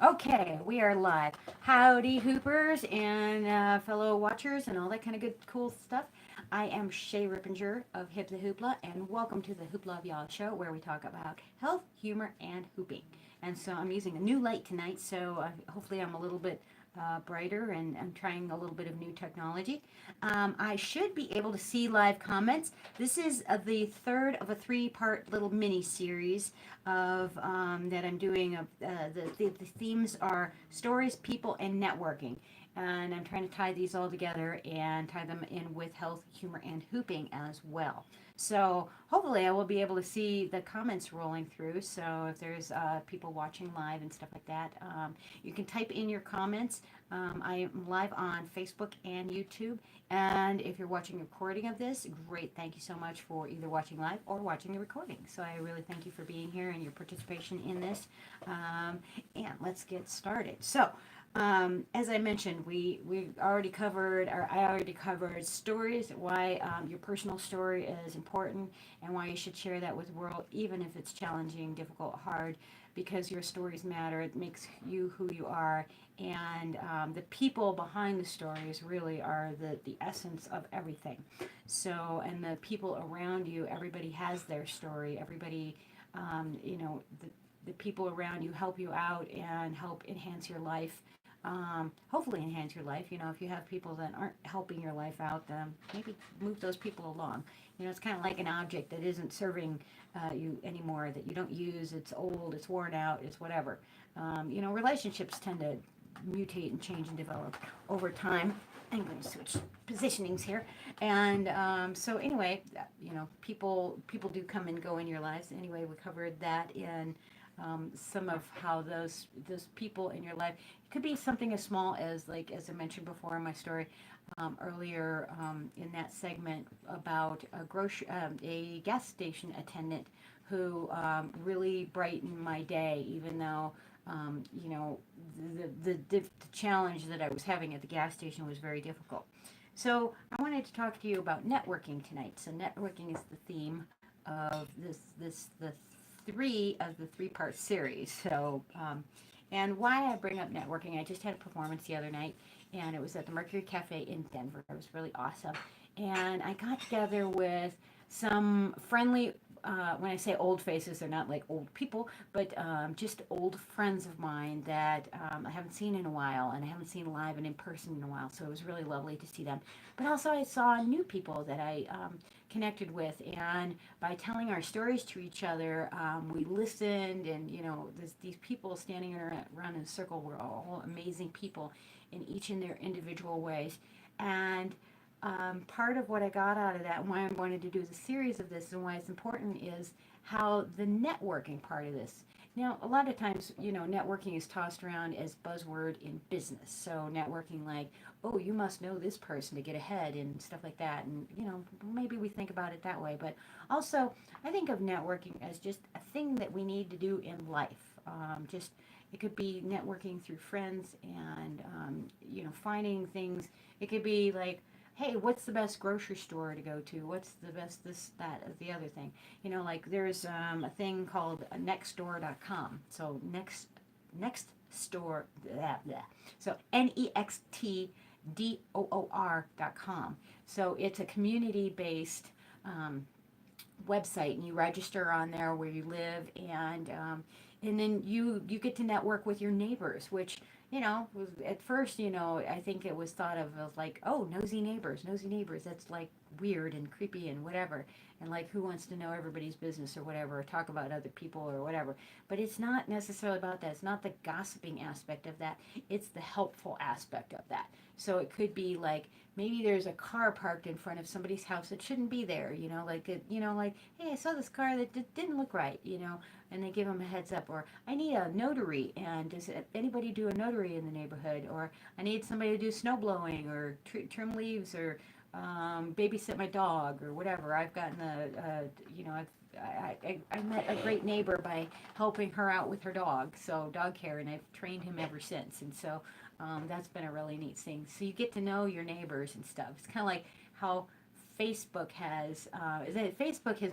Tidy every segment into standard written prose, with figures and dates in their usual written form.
Okay, we are live. Howdy, Hoopers and fellow watchers and all that kind of good, cool stuff. I am Shay Rippinger of Hip the Hoopla, and welcome to the Hoopla of Y'all show where we talk about health, humor, and hooping. And so I'm using a new light tonight, so hopefully I'm a little bit brighter and I'm trying a little bit of new technology. I should be able to see live comments. This is the third of a three-part little mini series of that I'm doing. Of the themes are stories, people, and networking. And I'm trying to tie these all together and tie them in with health, humor, and hooping as well. So hopefully I will be able to see the comments rolling through. So if there's people watching live and stuff like that, you can type in your comments. I am live on Facebook and YouTube. And if you're watching a recording of this, great. Thank you so much for either watching live or watching the recording. So I really thank you for being here and your participation in this. And let's get started. So as I mentioned, we already covered, or I already covered stories, why your personal story is important, and why you should share that with the world, even if it's challenging, difficult, hard, because your stories matter. It makes you who you are, and the people behind the stories really are the essence of everything. So, and the people around you, everybody has their story. Everybody, the people around you help you out and help enhance your life, hopefully enhance your life. If you have people that aren't helping your life out, maybe move those people along. It's kind of like an object that isn't serving you anymore, that you don't use. It's old, it's worn out, it's whatever. Relationships tend to mutate and change and develop over time. I'm going to switch positionings here, and so anyway, people do come and go in your lives. Anyway, we covered that in some of how those people in your life, it could be something as small as, like, as I mentioned before in my story earlier, in that segment about a gas station attendant who really brightened my day, even though the challenge that I was having at the gas station was very difficult. So I wanted to talk to you about networking tonight. So networking is the theme of the three-part series. So and why I bring up networking, I just had a performance the other night, and it was at the Mercury Cafe in Denver. It was really awesome, and I got together with some friendly. When I say old faces, they're not like old people, but just old friends of mine that I haven't seen in a while, and I haven't seen live and in person in a while. So it was really lovely to see them. But also, I saw new people that I connected with, and by telling our stories to each other, we listened, and these people standing around in a circle were all amazing people, in each in their individual ways, and part of what I got out of that, and why I wanted to do the series of this, and why it's important, is how the networking part of this. Now, a lot of times, networking is tossed around as buzzword in business. So networking, like, oh, you must know this person to get ahead and stuff like that. And maybe we think about it that way, but also I think of networking as just a thing that we need to do in life. Just it could be networking through friends and finding things. It could be like, hey, what's the best grocery store to go to? What's the best this, that, or the other thing? Like there's a thing called nextdoor.com. So next store, blah, blah. So nextdoor.com. So it's a community based website, and you register on there where you live, and then you get to network with your neighbors, which at first, I think it was thought of as like, oh, nosy neighbors, that's like weird and creepy and whatever, and like, who wants to know everybody's business or whatever, or talk about other people or whatever. But it's not necessarily about that. It's not the gossiping aspect of that. It's the helpful aspect of that. So it could be like, maybe there's a car parked in front of somebody's house that shouldn't be there, like, hey, I saw this car that didn't look right, and they give them a heads up. Or I need a notary, and does anybody do a notary in the neighborhood? Or I need somebody to do snow blowing, or trim leaves, or babysit my dog, or whatever. I've gotten I met a great neighbor by helping her out with her dog, so dog care, and I've trained him ever since. And so that's been a really neat thing. So you get to know your neighbors and stuff. It's kind of like how Facebook has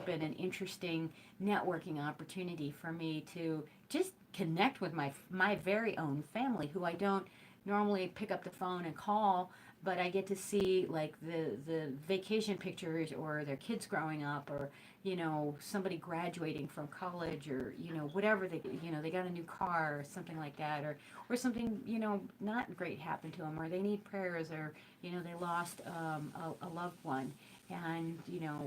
been an interesting networking opportunity for me to just connect with my very own family, who I don't normally pick up the phone and call, but I get to see like the vacation pictures, or their kids growing up, or somebody graduating from college, or whatever, they got a new car or something like that, or something not great happened to them, or they need prayers, or they lost a loved one, and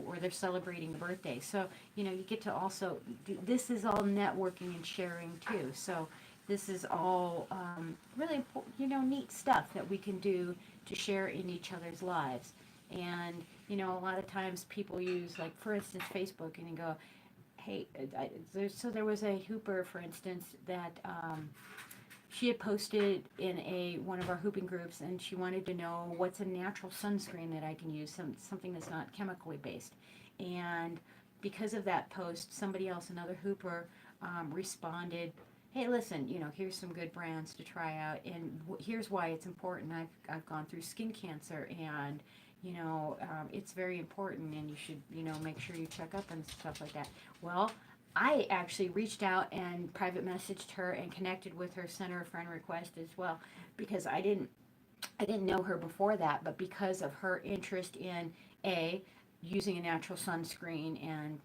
or they're celebrating a birthday. So you get to also this is all networking and sharing too. So this is all really important, neat stuff that we can do to share in each other's lives. And a lot of times people use, like, for instance, Facebook, and you go, hey, there was a hooper, for instance, that she had posted in one of our hooping groups, and she wanted to know what's a natural sunscreen that I can use, something that's not chemically based. And because of that post, somebody else, another hooper, responded, hey, listen, here's some good brands to try out, and here's why it's important. I've gone through skin cancer, and it's very important, and you should make sure you check up and stuff like that. Well, I actually reached out and private messaged her and connected with her, sent her a friend request as well, because I didn't know her before that, but because of her interest in A, using a natural sunscreen, and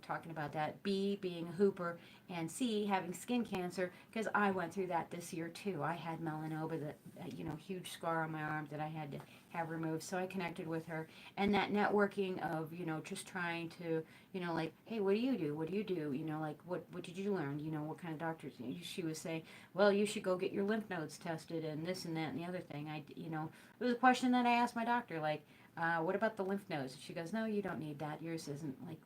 talking about that, B, being a hooper, and C, having skin cancer, because I went through that this year too. I had melanoma, that huge scar on my arm that I had to have removed. So I connected with her, and that networking of just trying to like, hey, what do you do? What do you do? Like, what did you learn? What kind of doctors? She was saying, well, you should go get your lymph nodes tested, and this and that and the other thing. It was a question that I asked my doctor, like, what about the lymph nodes? She goes, no, you don't need that. Yours isn't like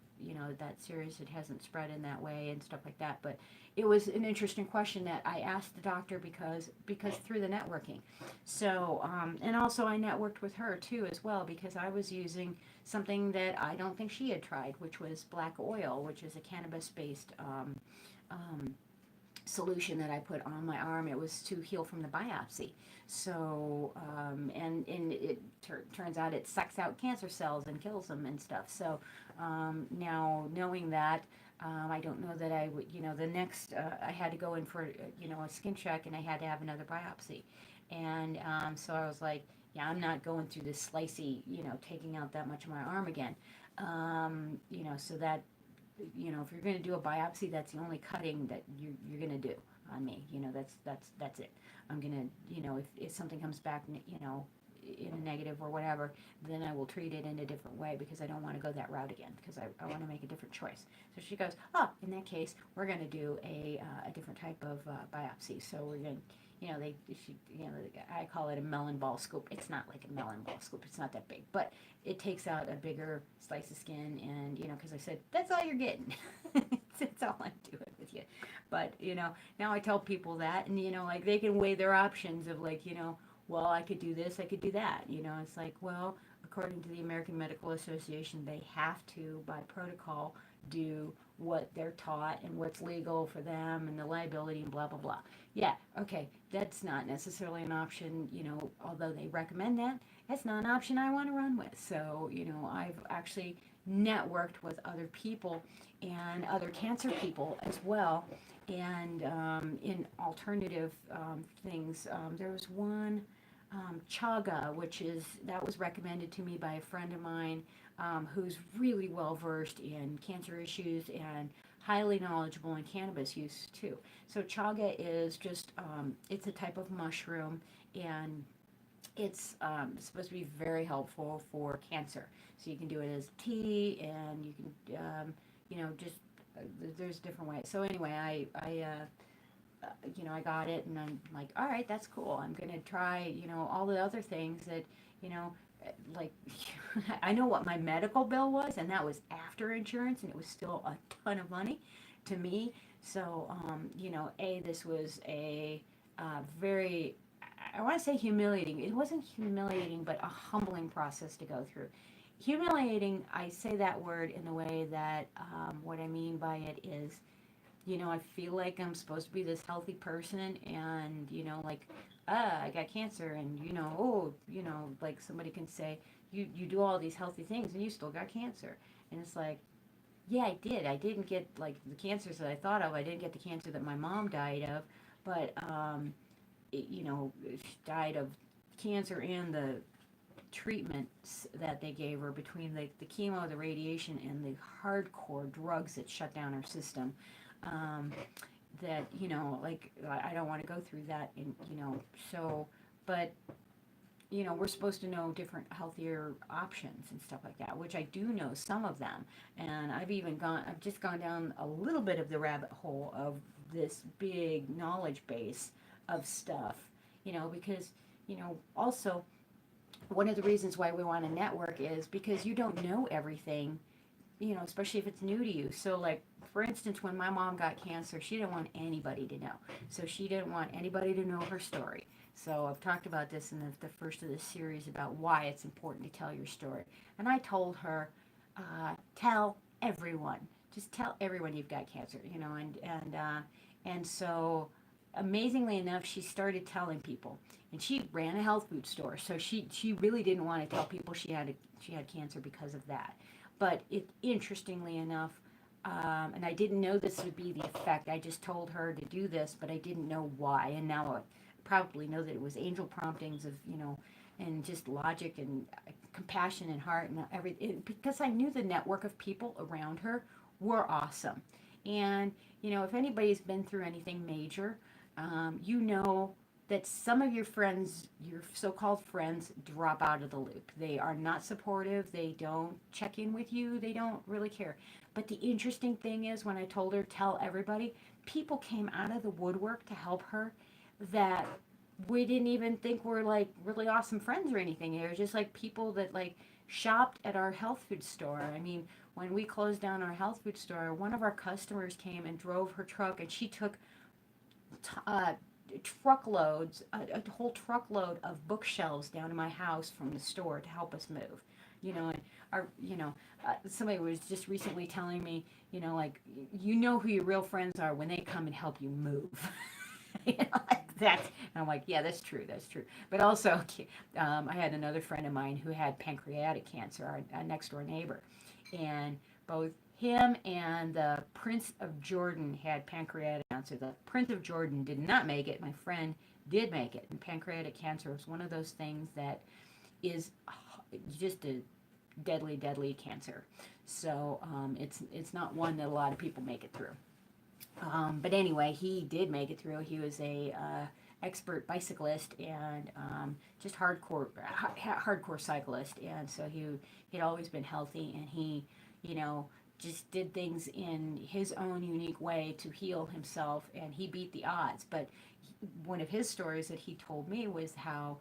that serious. It hasn't spread in that way and stuff like that. But it was an interesting question that I asked the doctor, because through the networking. So and also I networked with her too as well, because I was using something that I don't think she had tried, which was black oil, which is a cannabis based um, solution that I put on my arm. It was to heal from the biopsy. So, and it turns out it sucks out cancer cells and kills them and stuff. So, now knowing that, I don't know that I would, the next, I had to go in for, a skin check, and I had to have another biopsy. And so I was like, yeah, I'm not going through this slicey, taking out that much of my arm again. So that if you're going to do a biopsy, that's the only cutting that you're going to do on me. That's it. I'm going to, if something comes back, in a negative or whatever, then I will treat it in a different way, because I don't want to go that route again, because I want to make a different choice. So she goes, oh, in that case, we're going to do a different type of biopsy. So we're going to, I call it a melon ball scoop. It's not like a melon ball scoop. It's not that big, but it takes out a bigger slice of skin, and because I said that's all you're getting. That's all I'm doing with you. But now I tell people that, and like, they can weigh their options of, like, well, I could do this, I could do that. It's like, well, according to the American Medical Association, they have to, by protocol, do what they're taught and what's legal for them, and the liability and blah blah blah. Yeah, okay, that's not necessarily an option, although they recommend that. That's not an option I want to run with. So, I've actually networked with other people, and other cancer people as well, and in alternative things. There was one, chaga, that was recommended to me by a friend of mine, who's really well versed in cancer issues and highly knowledgeable in cannabis use too. So chaga is just, it's a type of mushroom, and it's supposed to be very helpful for cancer. So you can do it as tea, and you can, just there's different ways. So anyway, I got it, and I'm like, all right, that's cool. I'm gonna try, all the other things that, like, I know what my medical bill was, and that was after insurance, and it was still a ton of money to me. So, this was a very, I want to say humiliating. It wasn't humiliating, but a humbling process to go through. Humiliating, I say that word in the way that, what I mean by it is, I feel like I'm supposed to be this healthy person, and, like, I got cancer, and, like somebody can say, you do all these healthy things, and you still got cancer. And it's like, Yeah, I did. I didn't get like the cancers that I thought of. I didn't get the cancer that my mom died of, but she died of cancer and the treatments that they gave her between the chemo, the radiation, and the hardcore drugs that shut down her system. Um, that like I don't want to go through that, and so, but we're supposed to know different healthier options and stuff like that, which I do know some of them. And I've just gone down a little bit of the rabbit hole of this big knowledge base of stuff, because, also one of the reasons why we want to network is because you don't know everything, especially if it's new to you. So, like, for instance, when my mom got cancer, she didn't want anybody to know. So, she didn't want anybody to know her story. So, I've talked about this in the first of this series about why it's important to tell your story. And I told her, tell everyone. Just tell everyone you've got cancer, and so amazingly enough, she started telling people, and she ran a health food store. So she really didn't want to tell people she had cancer because of that. But interestingly enough, and I didn't know this would be the effect. I just told her to do this, but I didn't know why. And now I probably know that it was angel promptings of and just logic and compassion and heart and everything. Because I knew the network of people around her were awesome. And if anybody's been through anything major, you know that some of your friends, your so-called friends, drop out of the loop. They are not supportive. They don't check in with you. They don't really care. But the interesting thing is, when I told her tell everybody, people came out of the woodwork to help her that we didn't even think were like really awesome friends or anything. They were just like people that like shopped at our health food store. I mean, when we closed down our health food store, one of our customers came and drove her truck, and she took uh, truckloads, a whole truckload of bookshelves down to my house from the store to help us move. And somebody was just recently telling me, like, who your real friends are when they come and help you move. Like that. And I'm like, yeah, that's true. That's true. But also, I had another friend of mine who had pancreatic cancer, our next door neighbor. And both him and the Prince of Jordan had pancreatic cancer. The Prince of Jordan did not make it. My friend did make it. And pancreatic cancer is one of those things that is just a deadly, deadly cancer. So it's not one that a lot of people make it through. But anyway, he did make it through. He was a expert bicyclist and just hardcore cyclist, and so he'd always been healthy, and he, you know, just did things in his own unique way to heal himself, and he beat the odds. But one of his stories that he told me was how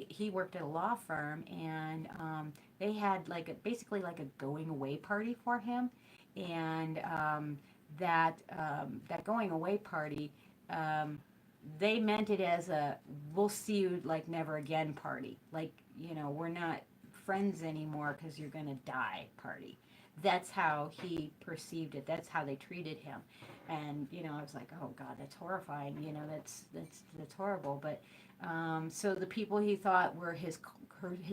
he worked at a law firm, and they had like basically like a going away party for him, and that going away party, um, they meant it as a we'll see you like never again party. Like, we're not friends anymore because you're gonna die party. That's how he perceived it. That's how they treated him. And I was like, oh God, that's horrifying. That's horrible. But so the people he thought were his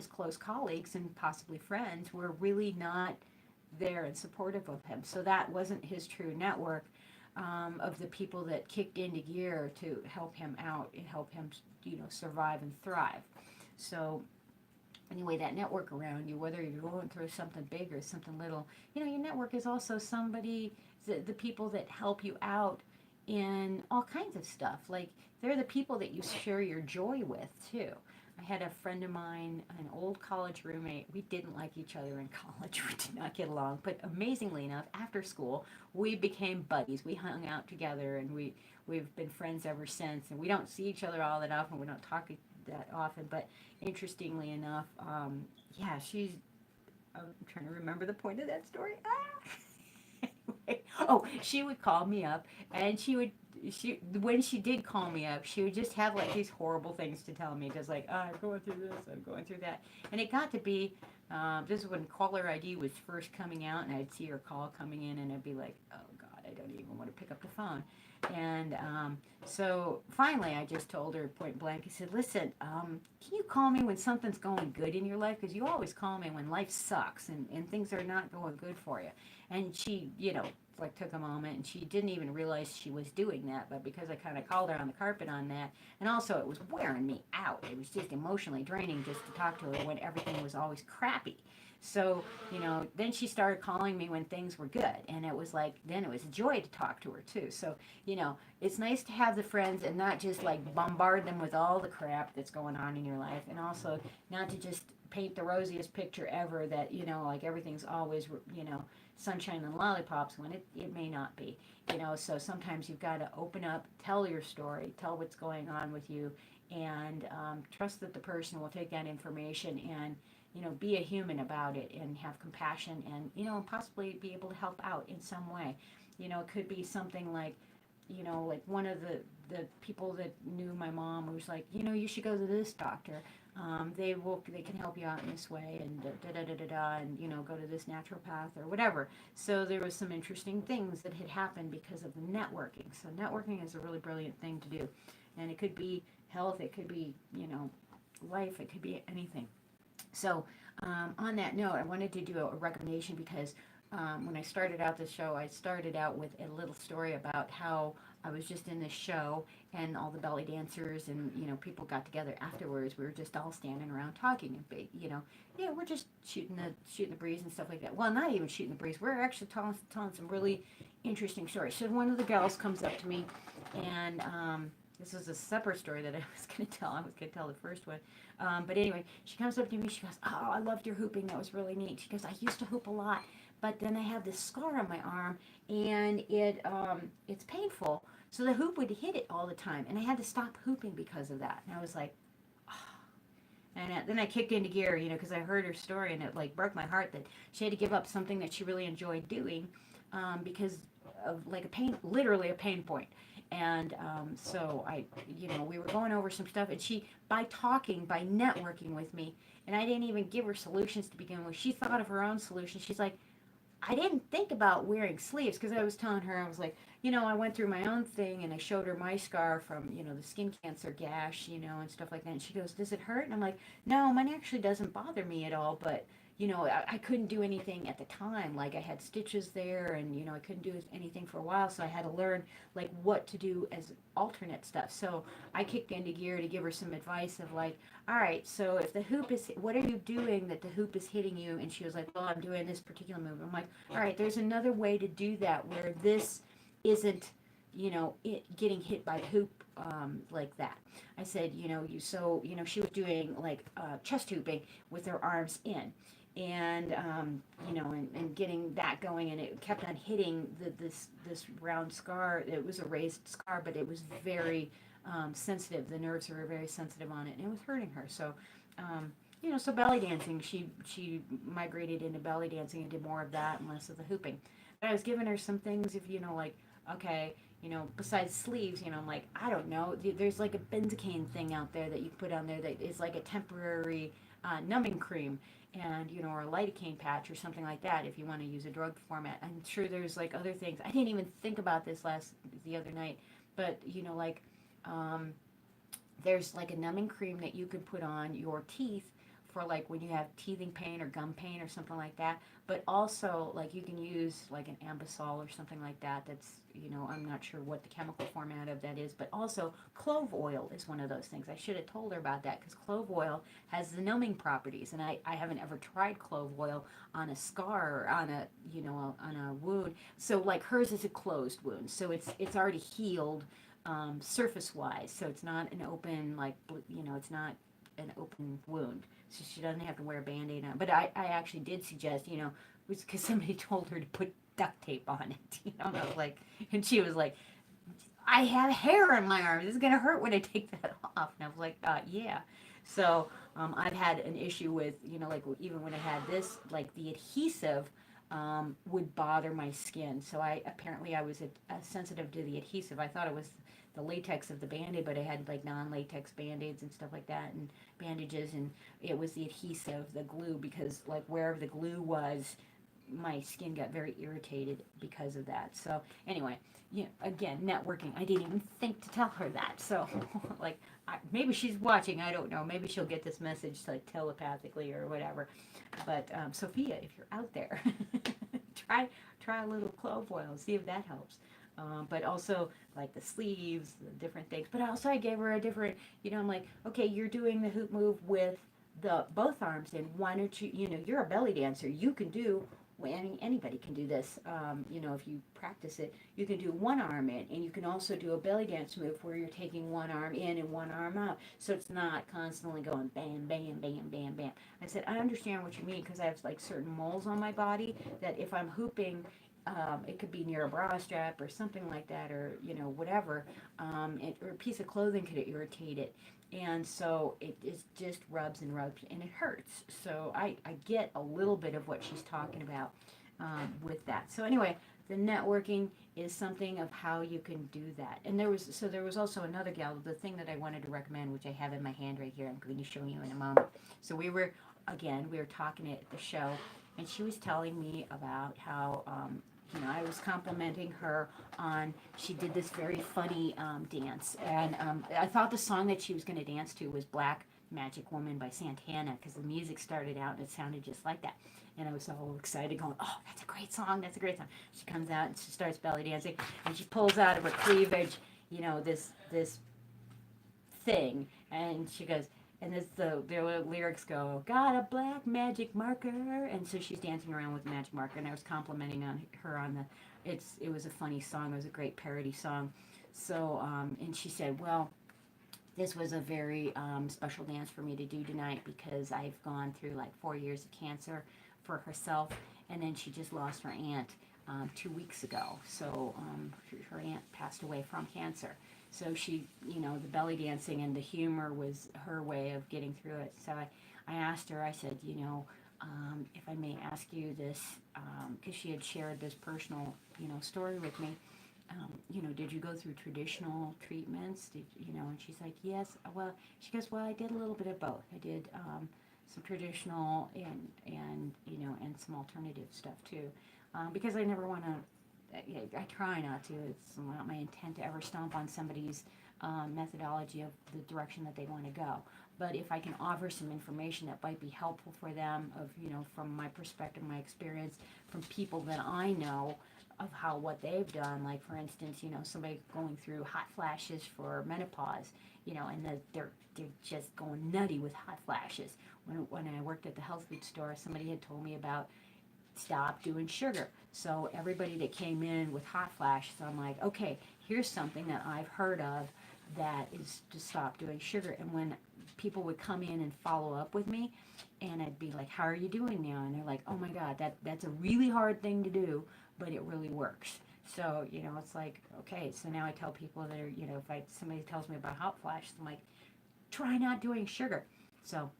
close colleagues and possibly friends were really not there and supportive of him. So that wasn't his true network, of the people that kicked into gear to help him out and help him, survive and thrive. So anyway, that network around you, whether you're going through something big or something little, your network is also the people that help you out in all kinds of stuff. Like, they're the people that you share your joy with too. I had a friend of mine, an old college roommate. We didn't like each other in college. We did not get along. But amazingly enough, after school, we became buddies. We hung out together, and we've been friends ever since. And we don't see each other all that often. We don't talk that often. But interestingly enough, yeah, she's. I'm trying to remember the point of that story. Anyway. Oh, she would call me up, and when she did call me up, she would just have like these horrible things to tell me, just like, oh, I'm going through this, I'm going through that. And it got to be, this is when caller ID was first coming out, and I'd see her call coming in, and I'd be like, oh God, I don't even want to pick up the phone. And so finally, I just told her point blank. I said, "Listen, can you call me when something's going good in your life? Because you always call me when life sucks and things are not going good for you." And she, like took a moment, and she didn't even realize she was doing that. But because I kind of called her on the carpet on that, and also it was wearing me out. It was just emotionally draining just to talk to her when everything was always crappy. So, then she started calling me when things were good. And it was like, then it was a joy to talk to her too. So, it's nice to have the friends and not just like bombard them with all the crap that's going on in your life. And also not to just paint the rosiest picture ever that, like everything's always, sunshine and lollipops when it may not be. So sometimes you've got to open up, tell your story, tell what's going on with you, and trust that the person will take that information and be a human about it and have compassion and possibly be able to help out in some way. It could be something like like one of the people that knew my mom was like, you should go to this doctor. They can help you out in this way and da da da da da, and go to this naturopath or whatever. So there was some interesting things that had happened because of the networking. So networking is a really brilliant thing to do, and it could be health, it could be life, it could be anything. So, on that note, I wanted to do a recommendation because when I started out this show, I started out with a little story about how I was just in this show and all the belly dancers and people got together afterwards. We were just all standing around talking and yeah, we're just shooting the breeze and stuff like that. Well, not even shooting the breeze. We're actually telling some really interesting stories. So one of the gals comes up to me and this was a separate story that I was going to tell. I was going to tell the first one. But anyway, she comes up to me. She goes, "Oh, I loved your hooping. That was really neat." She goes, "I used to hoop a lot, but then I have this scar on my arm, and it's painful. So the hoop would hit it all the time, and I had to stop hooping because of that." And I was like, and then I kicked into gear, because I heard her story, and it like broke my heart that she had to give up something that she really enjoyed doing because of like a pain, literally a pain point. And so we were going over some stuff, and she, by talking, by networking with me, and I didn't even give her solutions to begin with. She thought of her own solution. She's like, I didn't think about wearing sleeves because I was telling her, I was like, I went through my own thing and I showed her my scar from, the skin cancer gash, and stuff like that. And she goes, "Does it hurt?" And I'm like, "No, mine actually doesn't bother me at all. But, I couldn't do anything at the time. Like I had stitches there and, I couldn't do anything for a while. So I had to learn like what to do as alternate stuff." So I kicked into gear to give her some advice of like, all right, so if the hoop is, what are you doing that the hoop is hitting you? And she was like, "Well, I'm doing this particular move." I'm like, all right, there's another way to do that where this isn't, getting hit by the hoop like that. I said, she was doing like chest hooping with her arms in. And and getting that going, and it kept on hitting this round scar. It was a raised scar, but it was very sensitive. The nerves were very sensitive on it, and it was hurting her. So, so belly dancing. She migrated into belly dancing and did more of that and less of the hooping. But I was giving her some things. If like, okay, besides sleeves, I'm like, I don't know. There's like a benzocaine thing out there that you put on there that is like a temporary numbing cream, and or a lidocaine patch or something like that if you want to use a drug format. I'm sure there's like other things. I didn't even think about this the other night, but like um, there's like a numbing cream that you could put on your teeth for like when you have teething pain or gum pain or something like that. But also like you can use like an Ambisol or something like that. That's I'm not sure what the chemical format of that is, but also clove oil is one of those things. I should have told her about that because clove oil has the numbing properties, and I haven't ever tried clove oil on a scar or on a on a wound. So like hers is a closed wound, so it's already healed surface wise, so it's not an open like it's not an open wound, so she doesn't have to wear a band-aid on. But I actually did suggest because somebody told her to put duct tape on it, and I was like, and she was like, "I have hair on my arm, this is gonna hurt when I take that off." And I was like, yeah. So I've had an issue with like even when I had this, like the adhesive would bother my skin. So I was sensitive to the adhesive. I thought it was the latex of the band-aid, but I had like non-latex band-aids and stuff like that and bandages, and it was the adhesive, the glue, because like wherever the glue was, my skin got very irritated because of that. So anyway, again, networking. I didn't even think to tell her that. So like, maybe she's watching. I don't know. Maybe she'll get this message like telepathically or whatever. But Sophia, if you're out there, try a little clove oil. See if that helps. But also like the sleeves, the different things. But also I gave her a different. I'm like, okay, you're doing the hoop move with the both arms, and why don't you? You're a belly dancer. You can do. Well, anybody can do this. If you practice it, you can do one arm in, and you can also do a belly dance move where you're taking one arm in and one arm out, so it's not constantly going bam, bam, bam, bam, bam. I said, I understand what you mean because I have like certain moles on my body that if I'm hooping, it could be near a bra strap or something like that, or whatever, or a piece of clothing could irritate it, and so it is just rubs and rubs and it hurts. So I get a little bit of what she's talking about with that. So anyway, the networking is something of how you can do that. And there was also another gal, the thing that I wanted to recommend, which I have in my hand right here. I'm going to show you in a moment. So we were talking at the show, and she was telling me about how I was complimenting her on, she did this very funny dance. And I thought the song that she was going to dance to was Black Magic Woman by Santana, because the music started out and it sounded just like that. And I was all excited going, oh, that's a great song, that's a great song. She comes out and she starts belly dancing, and she pulls out of her cleavage, this thing, and she goes, and the lyrics go, got a black magic marker, and so she's dancing around with a magic marker, and I was complimenting on her on it was a funny song, it was a great parody song. So and she said, well, this was a very special dance for me to do tonight because I've gone through like 4 years of cancer for herself, and then she just lost her aunt 2 weeks ago. So her aunt passed away from cancer. So she, the belly dancing and the humor was her way of getting through it. So I asked her, I said, if I may ask you this, because she had shared this personal, story with me. Did you go through traditional treatments? And she's like, yes. Well, she goes, well, I did a little bit of both. I did some traditional and some alternative stuff too, because I never want to. I try not to. It's not my intent to ever stomp on somebody's methodology of the direction that they want to go. But if I can offer some information that might be helpful for them, from my perspective, my experience, from people that I know, of what they've done, like for instance, somebody going through hot flashes for menopause, and they're just going nutty with hot flashes. When I worked at the health food store, somebody had told me about stop doing sugar. So everybody that came in with hot flashes, I'm like, okay, here's something that I've heard of that is to stop doing sugar. And when people would come in and follow up with me, and I'd be like, how are you doing now? And they're like, oh my God, that's a really hard thing to do, but it really works. So, it's like, okay, so now I tell people that are, if somebody tells me about hot flashes, I'm like, try not doing sugar. So,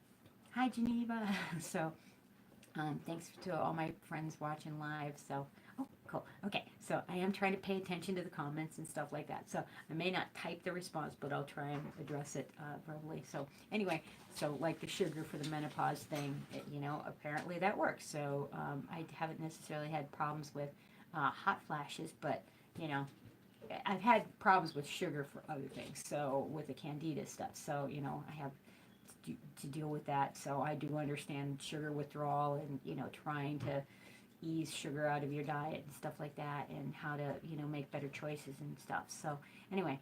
hi Geneva. So, thanks to all my friends watching live. So, oh, cool. Okay, so I am trying to pay attention to the comments and stuff like that. So I may not type the response, but I'll try and address it verbally. So anyway, so like the sugar for the menopause thing, apparently that works. So I haven't necessarily had problems with hot flashes, but I've had problems with sugar for other things. So with the candida stuff. So I have to deal with that. So I do understand sugar withdrawal and trying to ease sugar out of your diet and stuff like that, and how to make better choices and stuff. So anyway,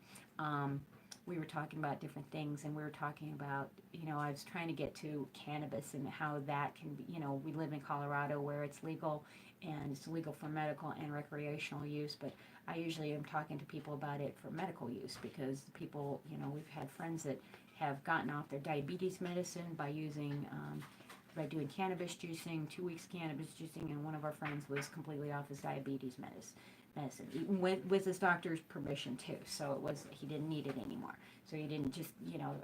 we were talking about different things, and we were talking about I was trying to get to cannabis and how that can be. We live in Colorado where it's legal, and it's legal for medical and recreational use, but I usually am talking to people about it for medical use because people, we've had friends that have gotten off their diabetes medicine by doing cannabis juicing, 2 weeks cannabis juicing, and one of our friends was completely off his diabetes medicine, even with his doctor's permission too. So he didn't need it anymore. So he didn't just,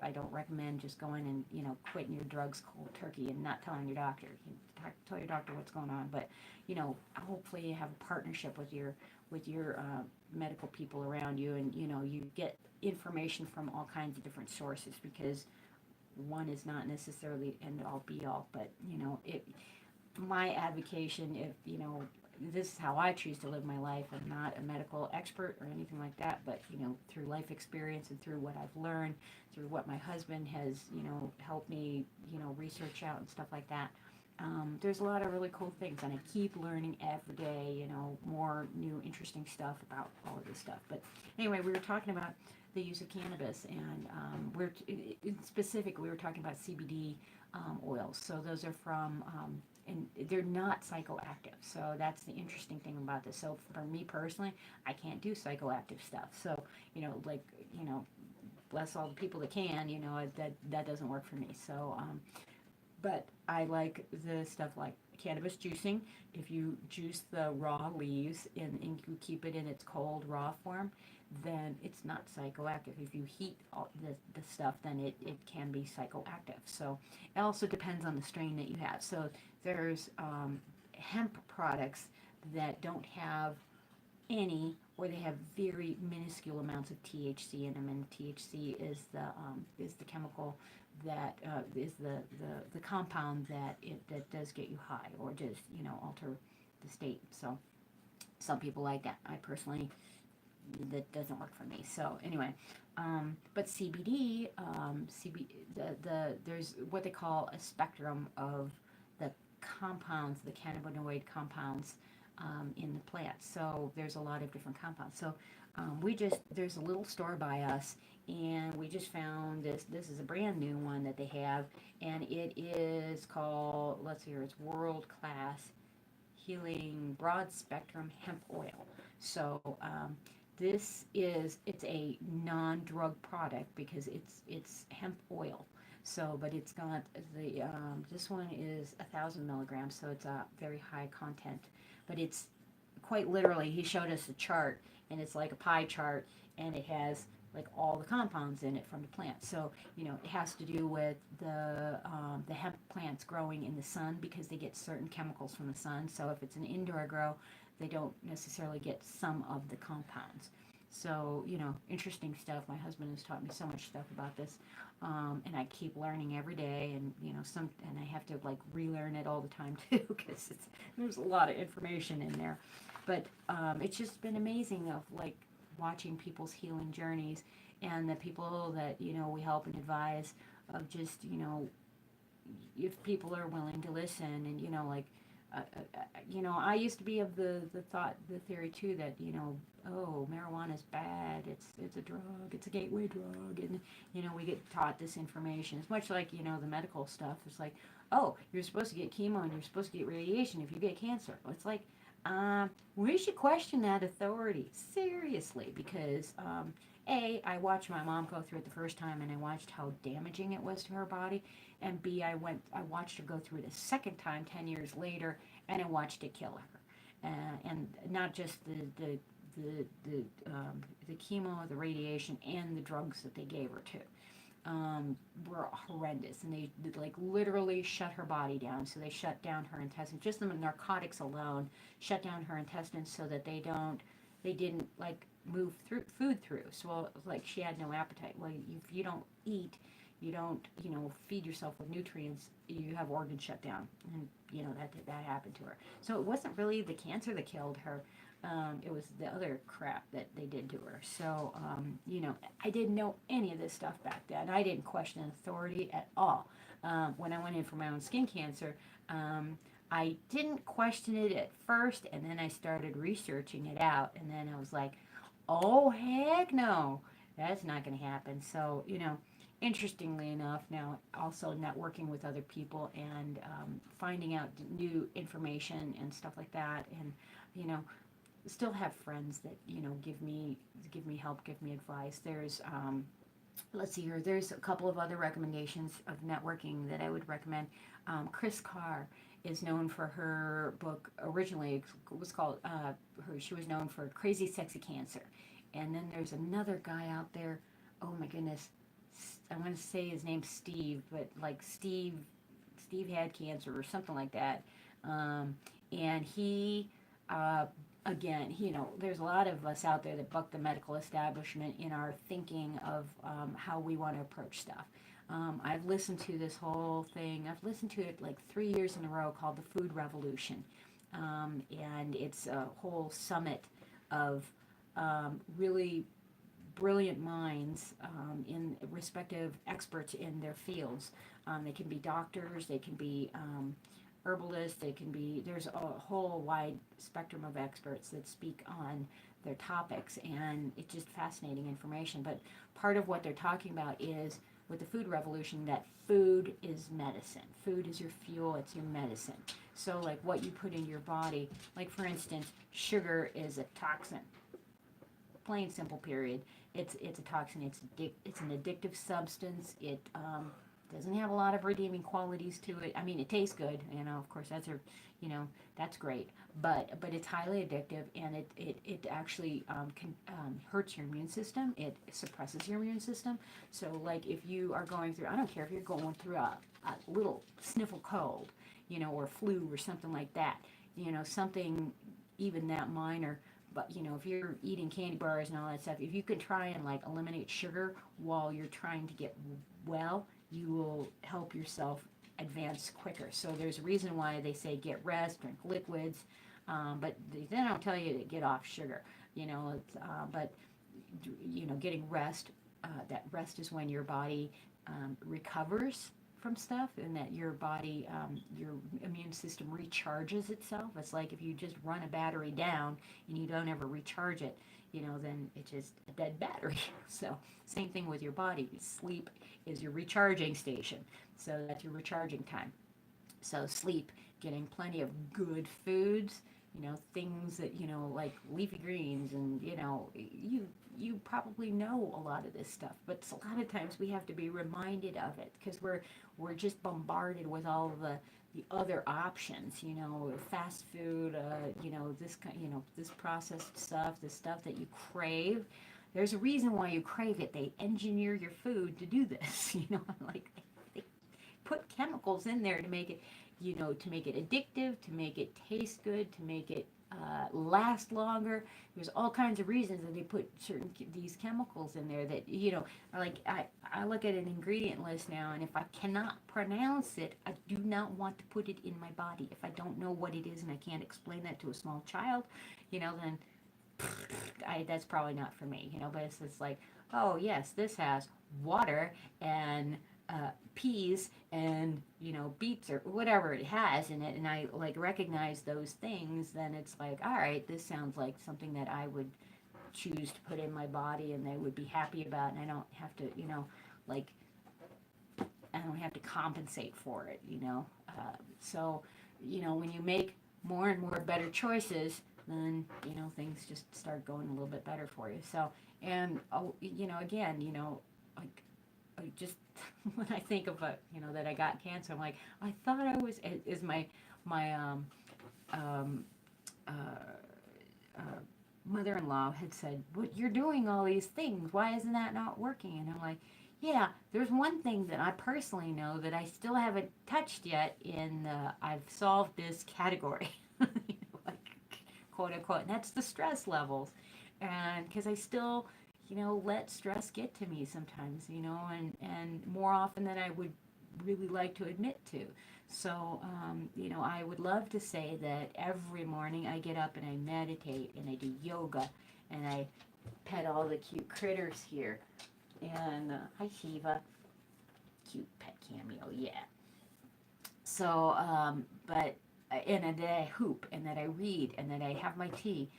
I don't recommend just going and, quitting your drugs cold turkey and not telling your doctor. You tell your doctor what's going on, but, hopefully you have a partnership with your medical people around you, and, you get information from all kinds of different sources, because one is not necessarily end all be all, but my advocation, if this is how I choose to live my life. I'm not a medical expert or anything like that, but through life experience and through what I've learned, through what my husband has helped me research out and stuff like that. There's a lot of really cool things, and I keep learning every day. More new interesting stuff about all of this stuff. But anyway, we were talking about the use of cannabis, and in specific, we were talking about CBD oils. So those are from and they're not psychoactive. So that's the interesting thing about this. So for me personally, I can't do psychoactive stuff. So like bless all the people that can. That doesn't work for me. So but I like the stuff like cannabis juicing. If you juice the raw leaves and you keep it in its cold raw form, then it's not psychoactive. If you heat all the stuff, then it can be psychoactive. So it also depends on the strain that you have. So there's hemp products that don't have any, or they have very minuscule amounts of THC in them, and THC is the chemical that is the compound that does get you high or does alter the state. So some people like that. I personally, that doesn't work for me. So anyway, but CBD, there's what they call a spectrum of the compounds, the cannabinoid compounds in the plant. So there's a lot of different compounds. So there's a little store by us, and we just found this. This is a brand new one that they have, and it is called, let's see here, it's World Class Healing Broad Spectrum Hemp Oil. So it's a non-drug product because it's hemp oil. So, but it's got this one is 1,000 milligrams, so it's a very high content. But it's quite literally, he showed us a chart, and it's like a pie chart, and it has like all the compounds in it from the plant. So it has to do with the hemp plants growing in the sun because they get certain chemicals from the sun. So if it's an indoor grow, they don't necessarily get some of the compounds. So interesting stuff. My husband has taught me so much stuff about this, and I keep learning every day. And and I have to like relearn it all the time too because there's a lot of information in there. But it's just been amazing of like watching people's healing journeys and the people that we help and advise of just if people are willing to listen and like I used to be of the theory too that oh, marijuana is bad, it's a drug, it's a gateway drug, and we get taught this information. It's much like the medical stuff. It's like, oh, you're supposed to get chemo and you're supposed to get radiation if you get cancer. It's like we should question that authority seriously because I watched my mom go through it the first time, and I watched how damaging it was to her body, and B, I watched her go through it a second time 10 years later, and I watched it kill her, and not just the chemo, the radiation, and the drugs that they gave her too. Were horrendous, and they like literally shut her body down. So they shut down her intestines. Just the narcotics alone shut down her intestines so that they didn't like move through food through. So like she had no appetite. Well, if you don't eat, you don't feed yourself with nutrients, you have organs shut down, and that happened to her. So it wasn't really the cancer that killed her. It was the other crap that they did to her. So, I didn't know any of this stuff back then. I didn't question authority at all. When I went in for my own skin cancer, I didn't question it at first, and then I started researching it out, and then I was like, oh, heck no, that's not going to happen. So, interestingly enough, now also networking with other people and finding out new information and stuff like that, and, still have friends that give me help, give me advice. There's let's see here, there's a couple of other recommendations of networking that I would recommend. Chris Carr is known for her book. Originally it was called she was known for Crazy Sexy Cancer, and then there's another guy out there, oh my goodness, I'm going to say his name's Steve, but like Steve had cancer or something like that, and he again, there's a lot of us out there that buck the medical establishment in our thinking of how we want to approach stuff. I've listened to this whole thing. I've listened to it like 3 years in a row, called the Food Revolution. And it's a whole summit of really brilliant minds in respective experts in their fields. They can be doctors, they can be herbalists, there's a whole wide spectrum of experts that speak on their topics, and it's just fascinating information. But part of what they're talking about is, with the food revolution, that food is medicine. Food is your fuel, it's your medicine. So like what you put into your body, like for instance, sugar is a toxin. Plain simple, period. It's a toxin. It's an addictive substance. It doesn't have a lot of redeeming qualities to it. I mean, it tastes good, of course, that's great, but it's highly addictive, and it actually can hurts your immune system. It suppresses your immune system. So like if you are going through, I don't care if you're going through a little sniffle cold, or flu or something like that, something even that minor. But if you're eating candy bars and all that stuff, if you can try and like eliminate sugar while you're trying to get well, you will help yourself advance quicker. So there's a reason why they say get rest, drink liquids, but they don't tell you to get off sugar. But getting rest. That rest is when your body recovers from stuff, and that your body, your immune system recharges itself. It's like if you just run a battery down and you don't ever recharge it, then it's just a dead battery. So same thing with your body. Sleep is your recharging station. So that's your recharging time. So sleep, getting plenty of good foods, things that, like leafy greens, and, you probably know a lot of this stuff, but a lot of times we have to be reminded of it, because we're just bombarded with all the other options, fast food, this kind, this processed stuff, the stuff that you crave. There's a reason why you crave it. They engineer your food to do this, like they put chemicals in there to make it, to make it addictive, to make it taste good, to make it last longer. There's all kinds of reasons that they put these chemicals in there that, like I look at an ingredient list now, and if I cannot pronounce it, I do not want to put it in my body. If I don't know what it is and I can't explain that to a small child, then that's probably not for me, but it's like, oh yes, this has water and peas and beets or whatever it has in it, and I like recognize those things, then it's like, all right, this sounds like something that I would choose to put in my body and they would be happy about, and I don't have to like I don't have to compensate for it. So when you make more and more better choices, then things just start going a little bit better for you. So, and again, like I just when I think of that I got cancer, I'm like, I thought I was, is my um, uh, uh, mother-in-law had said, "But you're doing all these things. Why isn't that not working?" And I'm like, yeah, there's one thing that I personally know that I still haven't touched yet in I've solved this category, like quote unquote, and that's the stress levels. And because I still, let stress get to me sometimes, and more often than I would really like to admit to. So, I would love to say that every morning I get up and I meditate and I do yoga and I pet all the cute critters here. And hi Shiva, cute pet cameo, yeah. So, but and that I hoop and that I read and that I have my tea.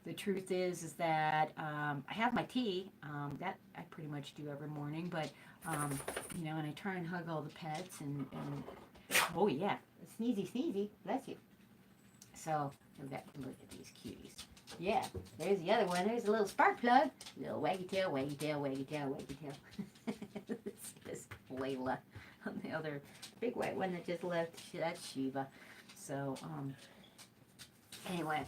The truth is that I have my tea. That I pretty much do every morning. But and I try and hug all the pets and oh yeah, sneezy sneezy, bless you. So look at these cuties. Yeah, there's the other one. There's a little spark plug. Little waggy tail, waggy tail, waggy tail, waggy tail. This is Layla. The other big white one that just left, that's Shiva. So, anyway,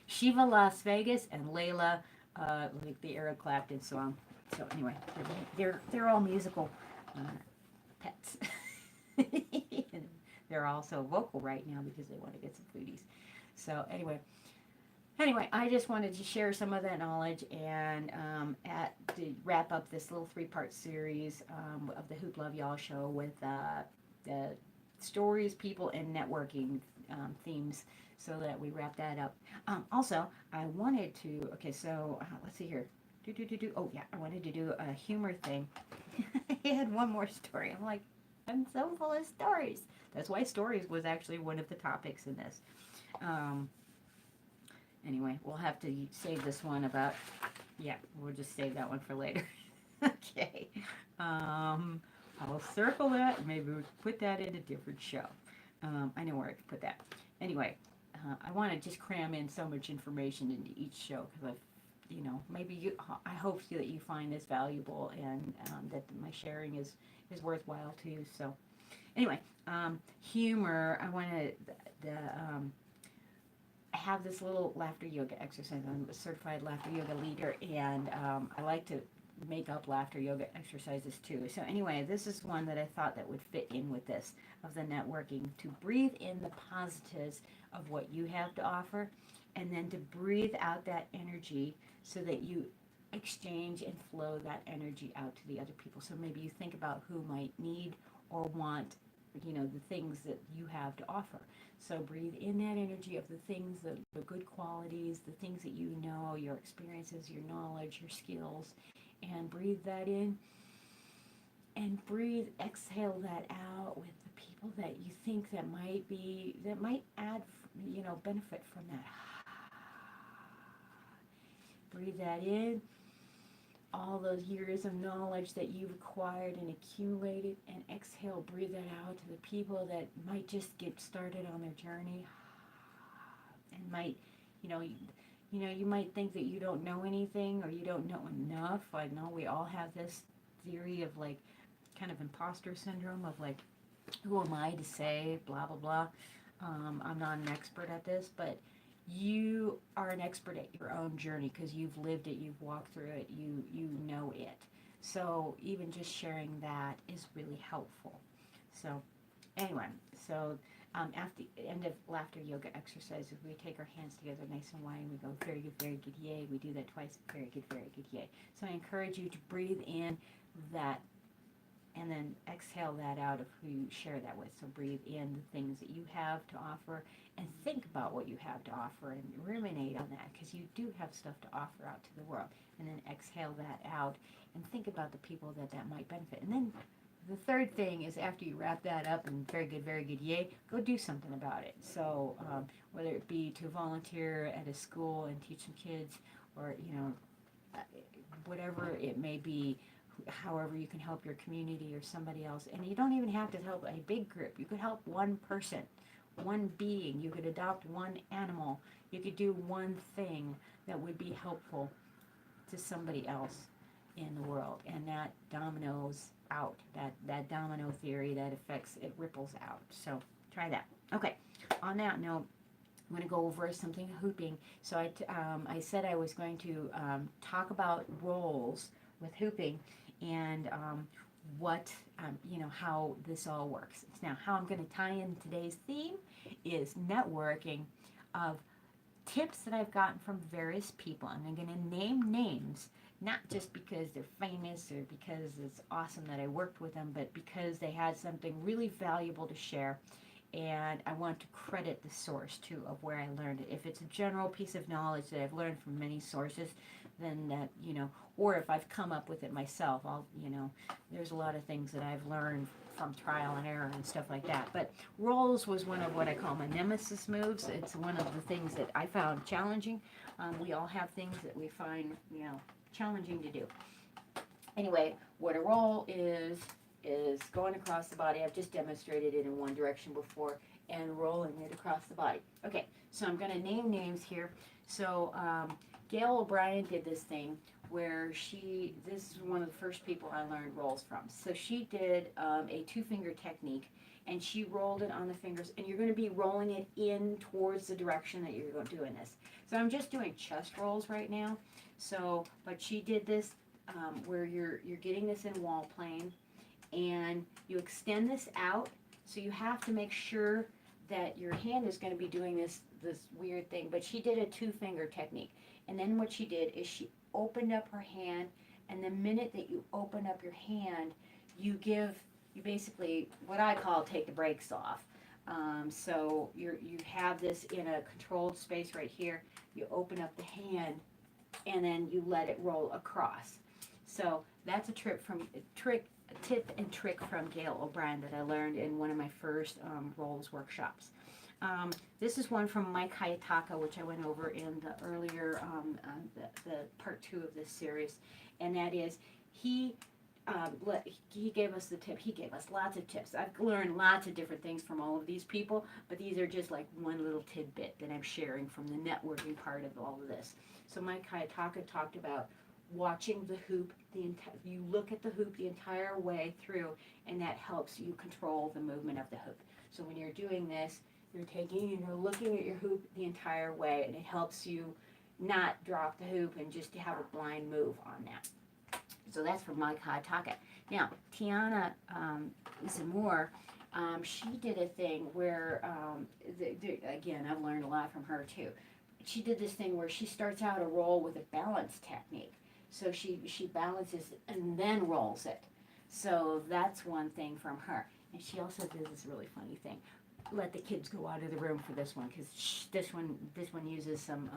Shiva Las Vegas and Layla, like the Eric Clapton song. So anyway, they're all musical pets. They're also vocal right now because they want to get some foodies. So anyway, I just wanted to share some of that knowledge and to wrap up this little three-part series of the Hoopla of Y'all show with the stories, people, and networking themes, so that we wrap that up. Also, I wanted to, okay, so let's see here. Oh, yeah, I wanted to do a humor thing. I had one more story. I'm like, I'm so full of stories. That's why stories was actually one of the topics in this. Um, Anyway, we'll have to save this one about, yeah, we'll just save that one for later. Okay. I'll circle that. Maybe we'll put that in a different show. I know where I can put that. Anyway, I want to just cram in so much information into each show because maybe I hope that you find this valuable and that my sharing is worthwhile too. So anyway, humor, I want to, have this little laughter yoga exercise. I'm a certified laughter yoga leader, and I like to make up laughter yoga exercises too. So anyway, this is one that I thought that would fit in with this of the networking, to breathe in the positives of what you have to offer, and then to breathe out that energy so that you exchange and flow that energy out to the other people. So maybe you think about who might need or want the things that you have to offer. So breathe in that energy of the things, the good qualities, the things that you know, your experiences, your knowledge, your skills, and breathe that in, and exhale that out with the people that you think that might add, benefit from that. Breathe that in, all those years of knowledge that you've acquired and accumulated, and exhale, breathe that out to the people that might just get started on their journey and might, you might think that you don't know anything or you don't know enough. I know we all have this theory of like kind of imposter syndrome of like, who am I to say, blah, blah, blah. I'm not an expert at this, but you are an expert at your own journey because you've lived it, you've walked through it, you know it. So even just sharing that is really helpful. So anyway, so after the end of laughter yoga exercises, we take our hands together nice and wide and we go very good, yay. We do that twice, very good, yay. So I encourage you to breathe in that and then exhale that out of who you share that with. So breathe in the things that you have to offer and think about what you have to offer and ruminate on that because you do have stuff to offer out to the world. And then exhale that out and think about the people that might benefit. And then the third thing is after you wrap that up and very good, yay, go do something about it. So whether it be to volunteer at a school and teach some kids or, whatever it may be, however you can help your community or somebody else. And you don't even have to help a big group. You could help one person, one being. You could adopt one animal. You could do one thing that would be helpful to somebody else in the world. And that dominoes out. That domino theory that affects, it ripples out. So try that. Okay, on that note, I'm going to go over something hooping. So I said I was going to talk about roles with hooping and how this all works. Now, how I'm going to tie in today's theme is networking of tips that I've gotten from various people. And I'm going to name names, not just because they're famous or because it's awesome that I worked with them, but because they had something really valuable to share. And I want to credit the source too of where I learned it. If it's a general piece of knowledge that I've learned from many sources, then that, or if I've come up with it myself, there's a lot of things that I've learned from trial and error and stuff like that. But roles was one of what I call my nemesis moves. It's one of the things that I found challenging. We all have things that we find, challenging to do. Anyway, what a role is going across the body. I've just demonstrated it in one direction before and rolling it across the body. Okay, so I'm going to name names here. So Gail O'Brien did this thing where this is one of the first people I learned rolls from. So she did a two-finger technique, and she rolled it on the fingers, and you're going to be rolling it in towards the direction that you're doing this. So I'm just doing chest rolls right now. So, but she did this where you're getting this in wall plane, and you extend this out. So you have to make sure that your hand is going to be doing this this weird thing, but she did a 2-finger technique. And then what she did is she opened up her hand, and the minute that you open up your hand, you basically, what I call, take the brakes off. So you have this in a controlled space right here. You open up the hand, and then you let it roll across. So that's a tip and trick from Gail O'Brien that I learned in one of my first rolls workshops. This is one from Mike Hayataka, which I went over in the earlier, the part 2 of this series, and that is he gave us the tip. He gave us lots of tips. I've learned lots of different things from all of these people, but these are just like one little tidbit that I'm sharing from the networking part of all of this. So Mike Hayataka talked about watching the hoop. You look at the hoop the entire way through, and that helps you control the movement of the hoop. So when you're doing this, you're looking at your hoop the entire way, and it helps you not drop the hoop and just to have a blind move on that. So that's from Mike Hayataka. Now, Tiana Zamore, she did a thing where, again, I've learned a lot from her too. She did this thing where she starts out a roll with a balance technique. So she balances and then rolls it. So that's one thing from her. And she also did this really funny thing. Let the kids go out of the room for this one, because this one uses some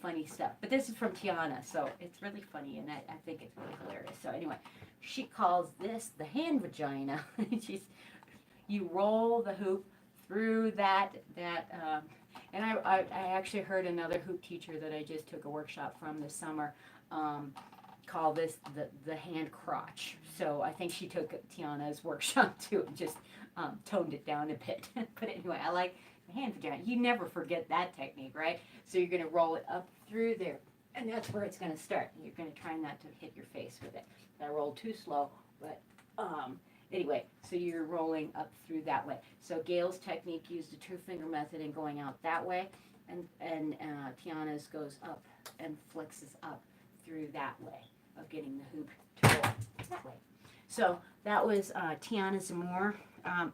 funny stuff. But this is from Tiana, so it's really funny, and I think it's really hilarious. So anyway, she calls this the hand vagina. You roll the hoop through that, and I actually heard another hoop teacher that I just took a workshop from this summer call this the hand crotch. So I think she took Tiana's workshop too and just toned it down a bit. But anyway, I like the hand vagina. You never forget that technique, right? So you're going to roll it up through there, and that's where it's going to start. You're going to try not to hit your face with it. I rolled too slow, but anyway, so you're rolling up through that way. So Gail's technique used the 2-finger method and going out that way, and Tiana's goes up and flexes up through that way of getting the hoop to roll that way. So that was Tiana Zamore,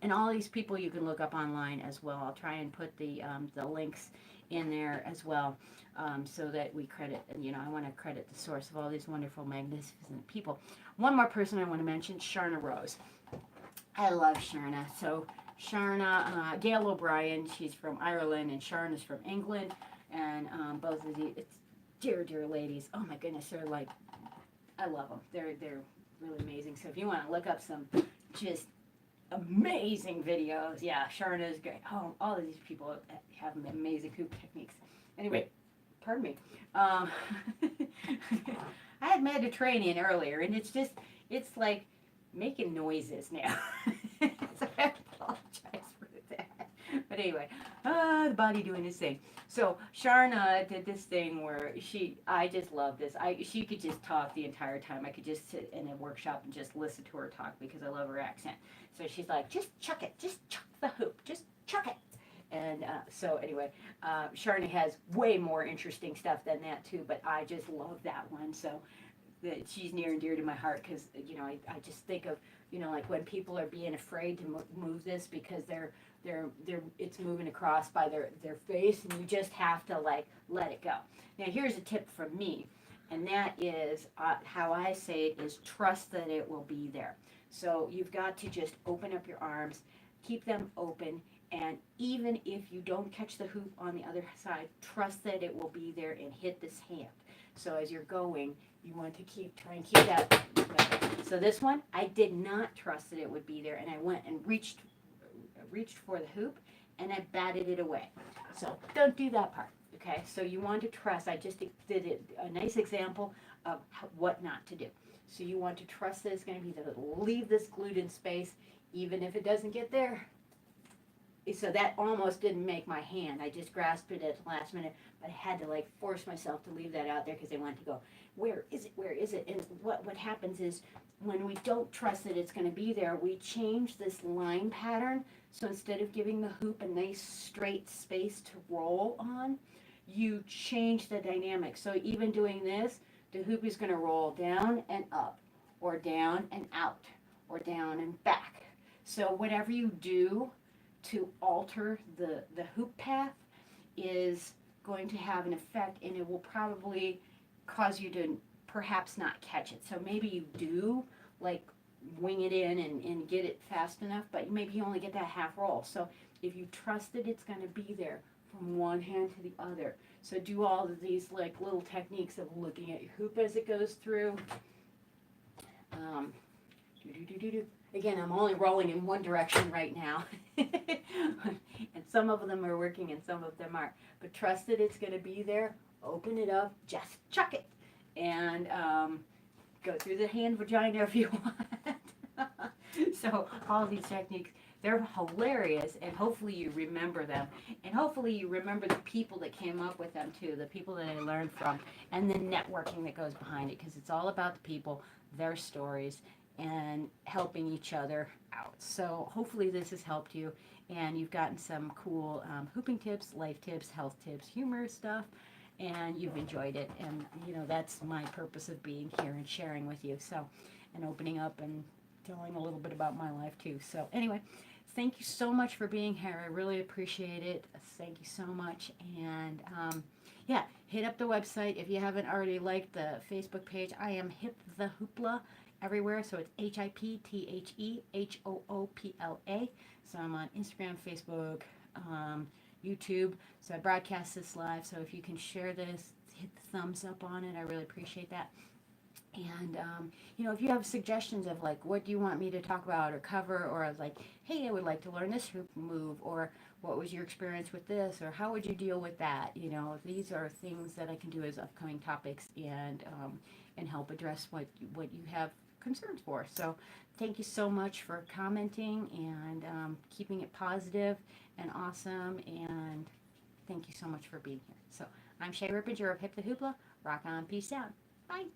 and all these people you can look up online as well. I'll try and put the links in there as well, so that we credit, I want to credit the source of all these wonderful, magnificent people. One more person I want to mention, Sharna Rose. I love Sharna. So Sharna, Gail O'Brien, she's from Ireland, and Sharna's from England, and both of these, it's dear ladies. Oh my goodness, they're like, I love them. They're really amazing. So if you want to look up some just amazing videos, yeah, Sharna is great. Oh, all of these people have amazing hoop techniques. Anyway, pardon me. I had Mediterranean earlier, and it's like making noises now. So I apologize for that. But anyway, the body doing its thing. So Sharna did this thing where I just love this. She could just talk the entire time. I could just sit in a workshop and just listen to her talk because I love her accent. So she's like, just chuck it, just chuck the hoop, just chuck it. And so anyway, Sharna has way more interesting stuff than that too, but I just love that one. So she's near and dear to my heart because, I just think of, like when people are being afraid to move this because it's moving across by their face, and you just have to like let it go. Now here's a tip from me, and that is how I say it is trust that it will be there. So you've got to just open up your arms, keep them open, and even if you don't catch the hoop on the other side, trust that it will be there and hit this hand. So as you're going, you want to try and keep that. So this one, I did not trust that it would be there, and I went and reached for the hoop, and I batted it away. So don't do that part, okay? So you want to trust. I just did a nice example of what not to do. So you want to trust that it's going to be there. Leave this glued in space, even if it doesn't get there. So that almost didn't make my hand. I just grasped it at the last minute, but I had to like force myself to leave that out there because I wanted to go, where is it? Where is it? And what happens is when we don't trust that it's going to be there, we change this line pattern. So instead of giving the hoop a nice straight space to roll on, you change the dynamic. So even doing this, the hoop is going to roll down and up, or down and out, or down and back. So whatever you do to alter the hoop path, is going to have an effect, and it will probably cause you to perhaps not catch it. So maybe you do like wing it in and get it fast enough, but maybe you only get that half roll. So if you trust that it's going to be there from one hand to the other. So do all of these like little techniques of looking at your hoop as it goes through. Again, I'm only rolling in one direction right now. And some of them are working and some of them aren't. But trust that it's going to be there. Open it up. Just chuck it. And go through the hand vagina if you want. So all these techniques, they're hilarious, and hopefully you remember them. And hopefully you remember the people that came up with them too, the people that I learned from, and the networking that goes behind it, because it's all about the people, their stories, and helping each other out. So hopefully this has helped you, and you've gotten some cool hooping tips, life tips, health tips, humor stuff, and you've enjoyed it. And you know, that's my purpose of being here and sharing with you. So, and opening up and telling a little bit about my life too. So anyway, thank you so much for being here. I really appreciate it. Thank you so much. And yeah, hit up the website if you haven't already liked the Facebook page. I am Hip the Hoopla everywhere. So it's HIPTHEHOOPLA. So I'm on Instagram, Facebook, YouTube. So I broadcast this live. So if you can share this, hit the thumbs up on it. I really appreciate that. And, you know, if you have suggestions of like, what do you want me to talk about or cover, or like, hey, I would like to learn this hoop move, or what was your experience with this, or how would you deal with that? You know, these are things that I can do as upcoming topics, and help address what you have concerns for. So thank you so much for commenting and keeping it positive and awesome. And thank you so much for being here. So I'm Shay Rippinger of Hip the Hoopla. Rock on. Peace out. Bye.